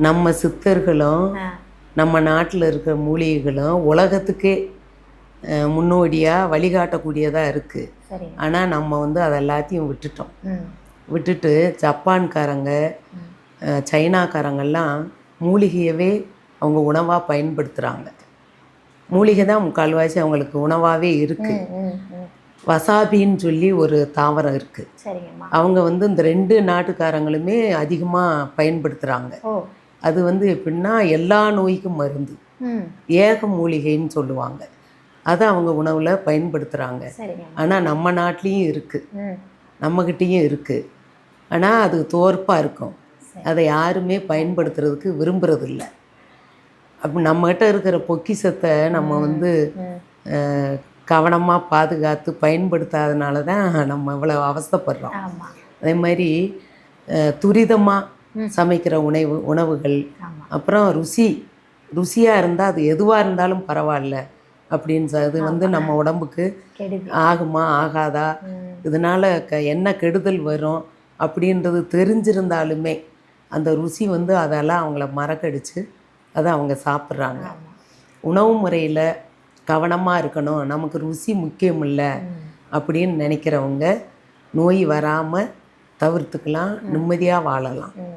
நம்ம சித்தர்களும் நம்ம நாட்டில் இருக்கிற மூலிகைகளும் உலகத்துக்கே முன்னோடியாக வழிகாட்டக்கூடியதாக இருக்குது. ஆனால் நம்ம வந்து அதை எல்லாத்தையும் விட்டுட்டு ஜப்பான்காரங்க சைனாக்காரங்கெல்லாம் மூலிகையவே அவங்க உணவாக பயன்படுத்துகிறாங்க. மூலிகை தான் முக்கால்வாசி அவங்களுக்கு உணவாகவே இருக்குது. வசாபின்னு சொல்லி ஒரு தாவரம் இருக்குது. அவங்க வந்து இந்த 2 நாட்டுக்காரங்களுமே அதிகமாக பயன்படுத்துகிறாங்க. அது வந்து எப்படின்னா எல்லா நோய்க்கும் மருந்து, ஏக மூலிகைன்னு சொல்லுவாங்க. அதை அவங்க உணவில் பயன்படுத்துகிறாங்க. ஆனால் நம்ம நாட்டிலையும் இருக்குது, நம்மக்கிட்டேயும் இருக்குது. ஆனால் அது தோற்பாக இருக்கும், அதை யாருமே பயன்படுத்துறதுக்கு விரும்புகிறதில்ல. அப்போ நம்மகிட்ட இருக்கிற பொக்கிஷத்தை நம்ம வந்து கவனமாக பாதுகாத்து பயன்படுத்தாதனால தான் நம்ம இவ்வளோ அவஸ்தைப்படுறோம். அதே மாதிரி துரிதமாக சமைக்கிற உணவுகள், அப்புறம் ருசியாக இருந்தால் அது எதுவாக இருந்தாலும் பரவாயில்ல அப்படின்னு அது வந்து நம்ம உடம்புக்கு ஆகுமா ஆகாதா, இதனால் என்ன கெடுதல் வரும் அப்படின்றது தெரிஞ்சிருந்தாலுமே அந்த ருசி வந்து அதெல்லாம் அவங்கள மறக்கடிச்சு அதை அவங்க சாப்பிட்றாங்க. உணவு முறையில் கவனமாக இருக்கணும், நமக்கு ருசி முக்கியம் இல்லை அப்படின்னு நினைக்கிறவங்க நோய் வராமல் தவிர்த்துக்கலாம், நிம்மதியாக வாழலாம்.